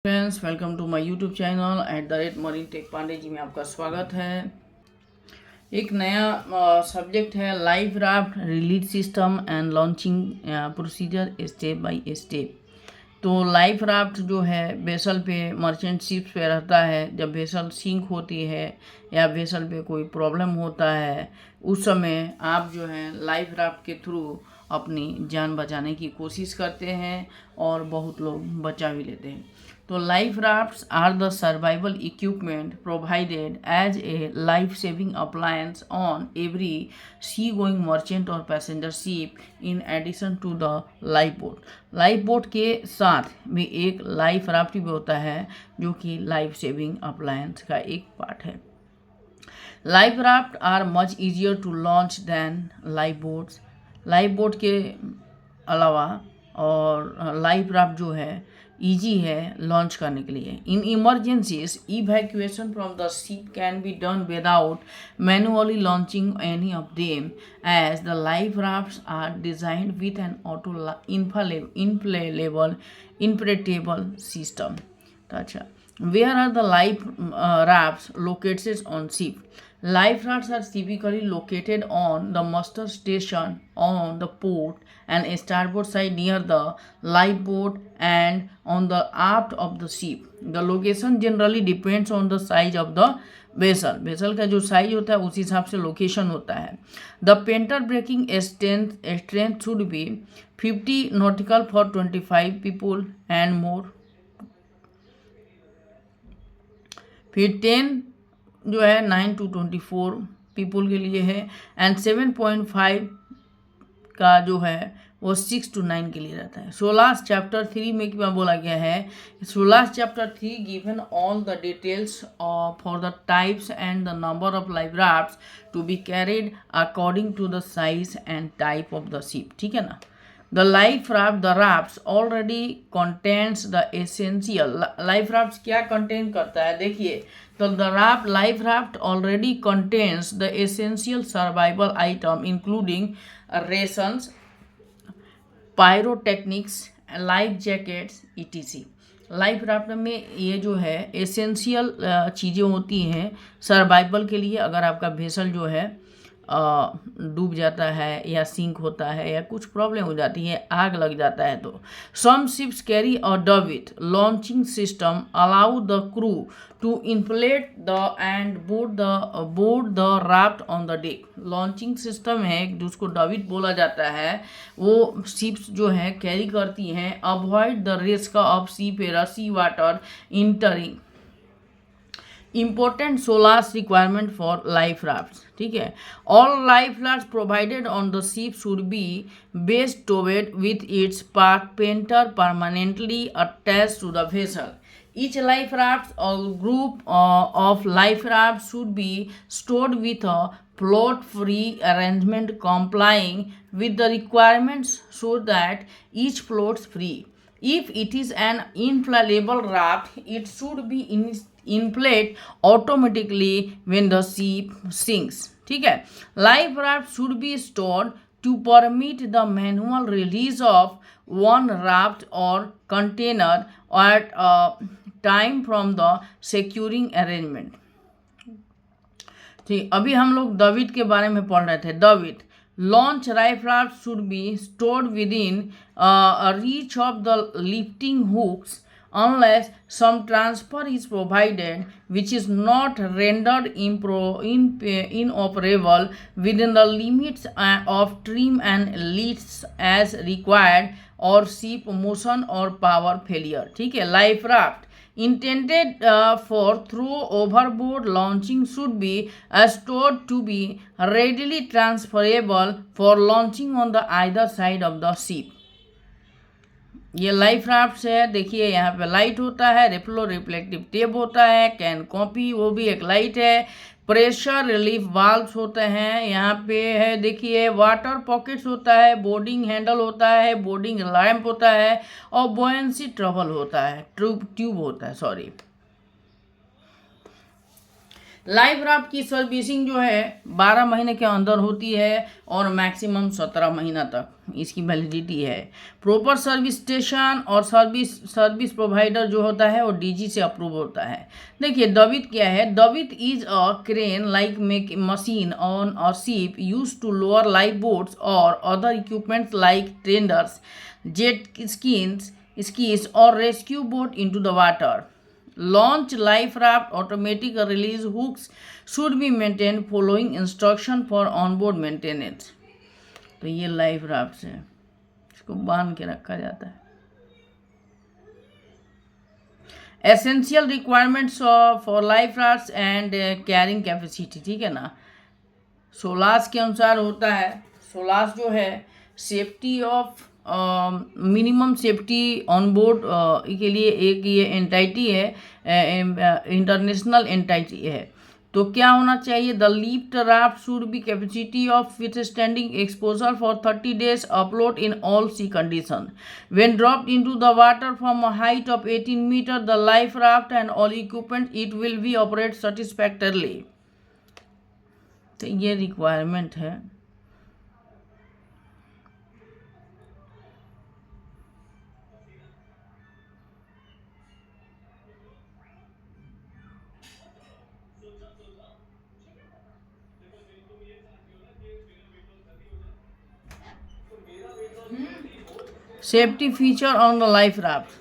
Friends, welcome to my YouTube channel @marine tech Pandey ji में आपका स्वागत है। एक नया सब्जेक्ट है life raft release system and launching procedure step by step. तो लाइफ राफ्ट जो है वेसल पे मर्चेंट शिप्स पे रहता है। जब वेसल सिंक होती है या वेसल पे कोई प्रॉब्लम होता है उस समय आप जो है लाइफ राफ्ट के थ्रू अपनी जान बचाने की कोशिश करते हैं और बहुत लोग बचा भी लेते हैं। तो life rafts are the survival equipment provided as a life saving appliance on every sea going merchant और passenger ship in addition to the life boat. Life boat के साथ भी एक लाइफ राफ्ट भी होता है जो कि लाइफ सेविंग अप्लायंस का एक पार्ट है। Life raft are much easier to launch than life boats. Life boat के अलावा और लाइफ राफ्ट जो है ईजी है लॉन्च करने के लिए। In emergencies evacuation from the ship can be done without manually launching any of them as the life rafts are designed with an auto inflatable system. अच्छा, where are the life rafts located on ship? Life rafts are typically located on the muster station on the port and starboard side near the lifeboat and on the aft of the ship. The location generally depends on the size of the vessel का जो size होता है उस हिसाब से location होता है। The painter breaking strength should be 50 nautical for 25 people and more. फिर 10 जो है 9 to 24 पीपल के लिए है एंड 7.5 का जो है वो 6 to 9 के लिए रहता है। सोलास चैप्टर 3 में क्या बोला गया है? SOLAS chapter 3 given all the details for the types and the number of life rafts to be carried according to the size and type of the ship. ठीक है ना। The life raft, the rafts already contains the essential. Life rafts क्या contain करता है? देखिए, तो the life raft already contains the essential survival item including rations, pyrotechnics, life jackets, etc. Life raft में ये जो है एसेंशियल चीज़ें होती हैं सर्वाइवल के लिए। अगर आपका वेसल जो है डूब जाता है या सिंक होता है या कुछ प्रॉब्लम हो जाती है, आग लग जाता है, तो some ships carry a davit launching system allow the crew to inflate the and board the raft on the deck. Launching system है जिसको डविट बोला जाता है, वो शिप्स जो है कैरी करती हैं avoid the risk of sea water entering. Important SOLAS requirement for life rafts। ठीक है, all life rafts provided on the ship should be base towed with its painter permanently attached to the vessel. Each life raft or group of life rafts should be stored with a float-free arrangement complying with the requirements so that each floats free. If it is an inflatable raft, it should be inflate automatically when the ship sinks। ठीक है, life raft should be stored to permit the manual release of one raft और container at time from the securing arrangement. ठीक, अभी हम लोग tweet के बारे में पढ़ रहे थे। Tweet launch life raft should be stored within a reach of the lifting hooks unless some transfer is provided which is not rendered inoperable within the limits of trim and leads as required or ship motion or power failure। ठीक है, life raft intended for throw overboard launching should be stored to be readily transferable for launching on the either side of the ship। ये life raft है। देखिए यहाँ पे light होता है, reflective tape होता है, कैन कॉपी वो भी एक लाइट है, प्रेशर रिलीफ वाल्व्स होते हैं, यहाँ पे है देखिए वाटर पॉकेट्स होता है, बोर्डिंग हैंडल होता है, बोर्डिंग लैंप होता है और बुओयेंसी ट्रबल होता है, ट्यूब होता है, सॉरी। लाइफ राफ्ट की सर्विसिंग जो है 12 महीने के अंदर होती है और मैक्सिमम 17 महीना तक इसकी वैलिडिटी है। प्रॉपर सर्विस स्टेशन और सर्विस प्रोवाइडर जो होता है वो डीजी से अप्रूव होता है। देखिए डबिट क्या है, डबिट is a crane like machine on a ship use to lower life boats और other equipments like tenders, jet skis or rescue boat into the water. Launch life raft automatic release hooks should be maintained following instruction for onboard maintenance. तो ये life raft है, इसको बांध के रखा जाता है। Essential requirements for life rafts and carrying capacity, ठीक है ना। सोलास के अनुसार होता है। सोलास जो है safety of minimum safety on board के लिए एक ये एंटाइटी है, इंटरनेशनल एंटाइटी है। तो क्या होना चाहिए, the lift raft should be capacity of with standing exposure for 30 days afloat in all sea condition. When dropped into the water from a height of 18 metre the life raft and all equipment it will be operate satisfactorily. तो ये requirement है। Safety feature on the life raft.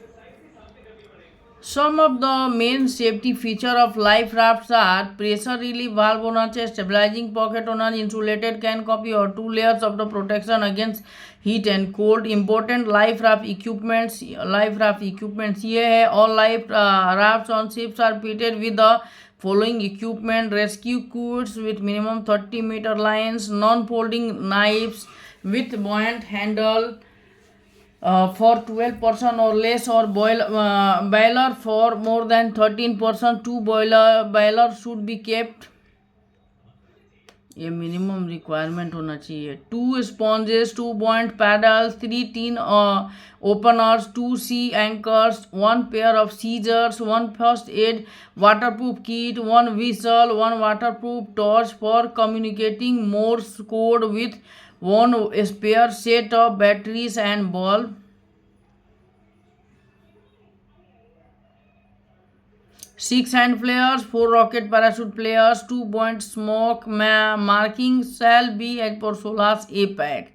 Some of the main safety feature of life rafts are pressure relief valve होना चाहिए, stabilizing pocket होना, insulated can copy और 2 layers of the protection against heat and cold. Important life raft equipments ये है। All life rafts on ships are fitted with the following equipment: rescue kits with minimum 30-meter lines, non-folding knives with buoyant handle for 12 person or less, or boiler for more than 13 person, 2 boiler should be kept, ये minimum requirement होना चाहिए। 2 sponges, 2 buoyant paddles, 3 tin openers, 2 sea anchors, 1 pair of scissors, 1 first aid waterproof kit, 1 whistle, 1 waterproof torch for communicating Morse code with 1 spare set of batteries and bulb, 6 hand flares, 4 rocket parachute flares, 2 buoyant smoke markings shall be as per SOLAS APAC.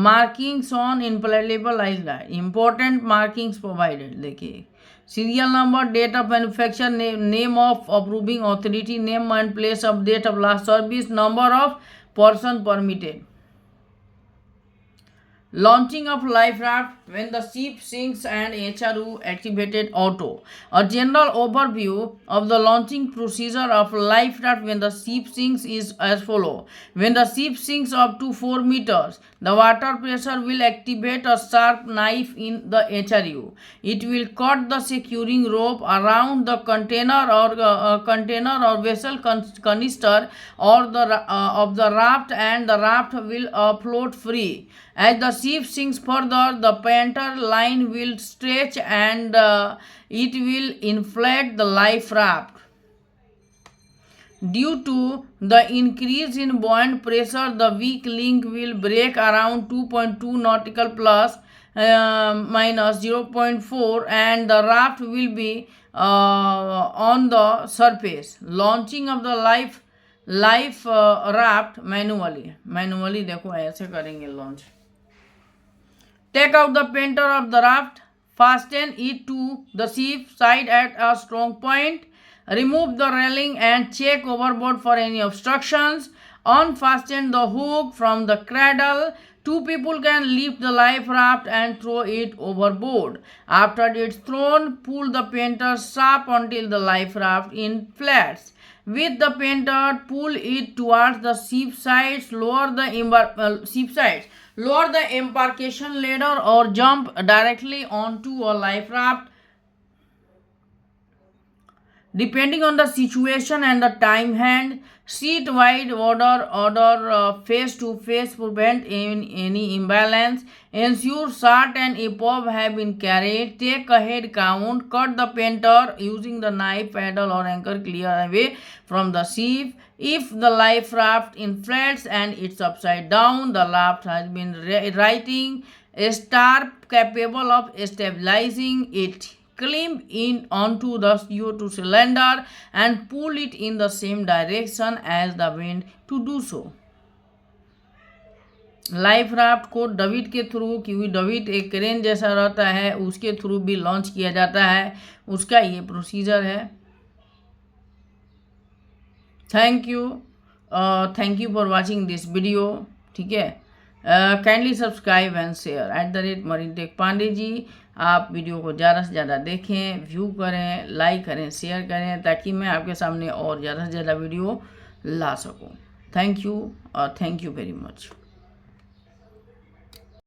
Markings on inflatable island, important markings provided। देखिए serial number, date of manufacture, name of approving authority, name and place of date of last service, number of person permitted. Launching of life raft when the ship sinks and HRU activated auto. A general overview of the launching procedure of life raft when the ship sinks is as follows. When the ship sinks up to 4 meters, the water pressure will activate a sharp knife in the HRU. It will cut the securing rope around the container or vessel canister or of the raft, and the raft will float free. As the ship sinks further, the painter line will stretch and it will inflate the life raft. Due to the increase in buoyant pressure, the weak link will break around 2.2 nautical plus minus 0.4 and the raft will be on the surface. Launching of the life raft manually देखो ऐसे करेंगे launch. Take out the painter of the raft, fasten it to the ship side at a strong point, remove the railing and check overboard for any obstructions, unfasten the hook from the cradle. 2 people can lift the life raft and throw it overboard. After it's thrown, pull the painter sharp until the life raft inflates. With the painter, pull it towards the ship sides, lower the embarkation ladder or jump directly onto a life raft. depending on the situation and the time hand. Seat wide order face to face, prevent any imbalance. Ensure shot and EPOB have been carried. Take a head count. Cut the painter using the knife, paddle or anchor clear away from the sheaf. If the life raft inflates and it's upside down, the raft has been writing a star capable of stabilizing it. Climb in onto the CO2 cylinder and pull it in the same direction as the wind to do so. Life raft को डविट के through, क्योंकि डविट एक crane जैसा रहता है, उसके through भी launch किया जाता है, उसका ये प्रोसीजर है. Thank you for watching this video. ठीक है, kindly subscribe and share @marine tech Pandey ji. आप वीडियो को ज़्यादा से ज़्यादा देखें, व्यू करें, लाइक करें, शेयर करें, ताकि मैं आपके सामने और ज़्यादा से ज़्यादा वीडियो ला सकूं. Thank you very much.